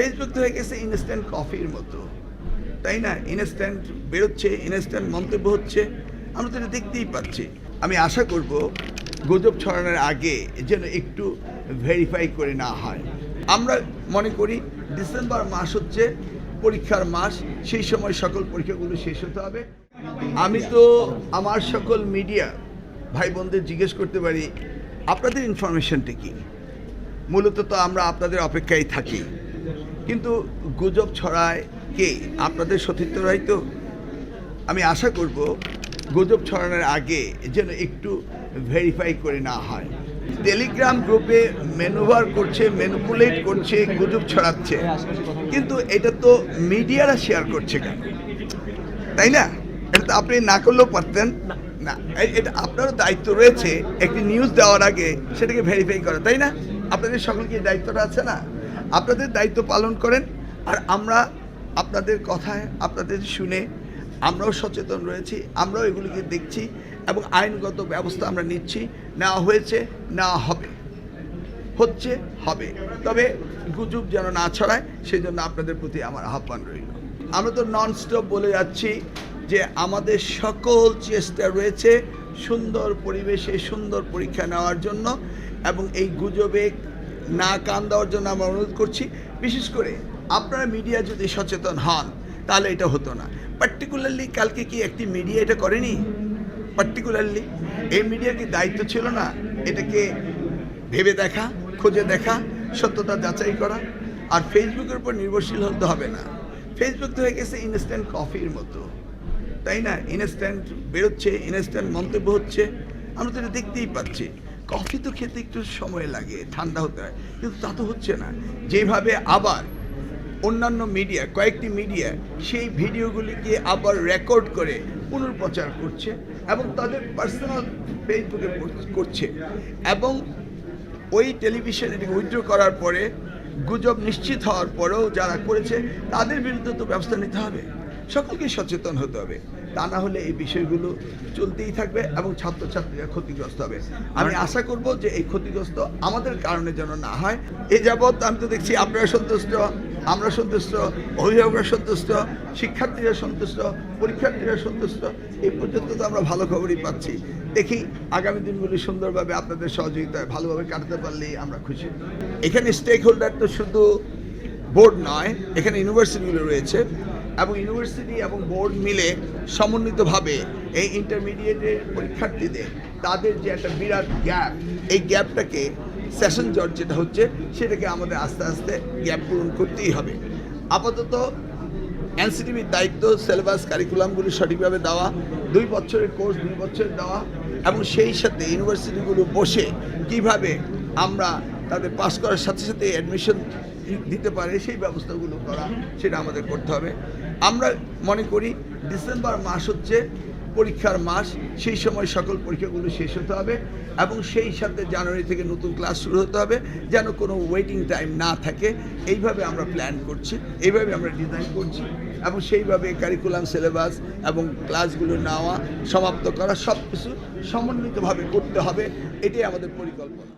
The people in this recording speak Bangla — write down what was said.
ফেসবুক তো হয়ে গেছে ইনস্ট্যান্ট কফির মতো, তাই না? ইনস্ট্যান্ট বেরোচ্ছে, ইনস্ট্যান্ট মন্তব্য হচ্ছে, আমরা তো এটা দেখতেই পাচ্ছি। আমি আশা করব গুজব ছড়ানোর আগে যেন একটু ভেরিফাই করে না হয়। আমরা মনে করি ডিসেম্বর মাস হচ্ছে পরীক্ষার মাস, সেই সময় সকল পরীক্ষাগুলো শেষ হতে হবে। আমি তো আমার সকল মিডিয়া ভাই বোনদের জিজ্ঞেস করতে পারি, আপনাদের ইনফরমেশনটা কি? মূলত তো আমরা আপনাদের অপেক্ষায় থাকি, কিন্তু গুজব ছড়ায় কে? আপনাদের সতীর্থরাই তো। আমি আশা করব গুজব ছড়ানোর আগে যেন একটু ভেরিফাই করে না হয়। টেলিগ্রাম গ্রুপে ম্যানুভার করছে, ম্যানুপুলেট করছে, গুজব ছড়াচ্ছে, কিন্তু এটা তো মিডিয়ারা শেয়ার করছে কেন? তাই না? এটা তো আপনি না করলেও পারতেন না। এটা আপনারও দায়িত্ব রয়েছে একটি নিউজ দেওয়ার আগে সেটাকে ভেরিফাই করা, তাই না? আপনাদের সকলকে দায়িত্বটা আছে না? আপনাদের দায়িত্ব পালন করেন, আর আমরা আপনাদের কথায় আপনাদের শুনে আমরাও সচেতন রয়েছি, আমরাও এগুলিকে দেখছি এবং আইনগত ব্যবস্থা আমরা নিচ্ছি। নেওয়া হয়েছে, নেওয়া হবে, হচ্ছে, হবে। তবে গুজব যেন না ছড়ায় সেই জন্য আপনাদের প্রতি আমার আহ্বান রইল। আমরা তো ননস্টপ বলে যাচ্ছি যে আমাদের সকল চেষ্টা রয়েছে সুন্দর পরিবেশে সুন্দর পরীক্ষা নেওয়ার জন্য, এবং এই গুজবে না কান দেওয়ার জন্য আমরা অনুরোধ করছি। বিশেষ করে আপনারা মিডিয়া যদি সচেতন হন তাহলে এটা হতো না। পার্টিকুলারলি কালকে কি একটি মিডিয়া এটা করেনি? পার্টিকুলারলি এই মিডিয়ার কি দায়িত্ব ছিল না এটাকে ভেবে দেখা, খুঁজে দেখা, সত্যতা যাচাই করা? আর ফেসবুকের উপর নির্ভরশীল হতে হবে না। ফেসবুক তো হয়ে গেছে ইনস্ট্যান্ট কফির মতো, তাই না? ইনস্ট্যান্ট বেরোচ্ছে, ইনস্ট্যান্ট মন্তব্য হচ্ছে, আমরা তো এটা দেখতেই পাচ্ছি। কফি তো খেতে একটু সময় লাগে, ঠান্ডা হতে হয়, কিন্তু তা তো হচ্ছে না। যেভাবে আবার অন্যান্য মিডিয়া, কয়েকটি মিডিয়া সেই ভিডিওগুলিকে আবার রেকর্ড করে পুনর্প্রচার করছে এবং তাদের পার্সোনাল ফেসবুকে করছে, এবং ওই টেলিভিশন এটাকে উইথড্র করার পরে গুজব নিশ্চিত হওয়ার পরেও যারা করেছে তাদের বিরুদ্ধে তো ব্যবস্থা নিতে হবে। সকলকে সচেতন হতে হবে, তা না হলে এই বিষয়গুলো চলতেই থাকবে এবং ছাত্রছাত্রীরা ক্ষতিগ্রস্ত হবে। আমি আশা করব যে এই ক্ষতিগ্রস্ত আমাদের কারণে যেন না হয়। এ যাবৎ আমি তো দেখছি আপনারা সন্তুষ্ট, আমরা সন্তুষ্ট, অভিভাবকরা সন্তুষ্ট, শিক্ষার্থীরা সন্তুষ্ট, পরীক্ষার্থীরা সন্তুষ্ট। এই পর্যন্ত তো আমরা ভালো খবরই পাচ্ছি। দেখি আগামী দিনগুলি সুন্দরভাবে আপনাদের সহযোগিতায় ভালোভাবে কাটাতে পারলেই আমরা খুশি। এখানে স্টেক হোল্ডার তো শুধু বোর্ড নয়, এখানে ইউনিভার্সিটিগুলো রয়েছে, এবং ইউনিভার্সিটি এবং বোর্ড মিলে সমন্বিতভাবে এই ইন্টারমিডিয়েটের পরীক্ষার্থীদের তাদের যে একটা বিরাট গ্যাপ, এই গ্যাপটাকে সেশন জট যেটা হচ্ছে সেটাকে আমাদের আস্তে আস্তে গ্যাপ পূরণ করতেই হবে। আপাতত এনসিটিভির দায়িত্ব সিলেবাস কারিকুলামগুলি সঠিকভাবে দেওয়া, 2 বছরের কোর্স 2 বছর দেওয়া, এবং সেই সাথে ইউনিভার্সিটিগুলো বসে কিভাবে আমরা তাদের পাস করার সাথে সাথে অ্যাডমিশন দিতে পারে সেই ব্যবস্থাগুলো করা, সেটা আমাদের করতে হবে। আমরা মনে করি ডিসেম্বর মাস হচ্ছে পরীক্ষার মাস, সেই সময় সকল পরীক্ষাগুলো শেষ হতে হবে এবং সেই সাথে জানুয়ারি থেকে নতুন ক্লাস শুরু হতে হবে, যেন কোনো ওয়েটিং টাইম না থাকে। এইভাবে আমরা প্ল্যান করছি, এইভাবে আমরা ডিজাইন করছি, এবং সেইভাবে কারিকুলাম, সিলেবাস এবং ক্লাসগুলো নেওয়া, সমাপ্ত করা সব কিছু সমন্বিতভাবে করতে হবে। এটাই আমাদের পরিকল্পনা।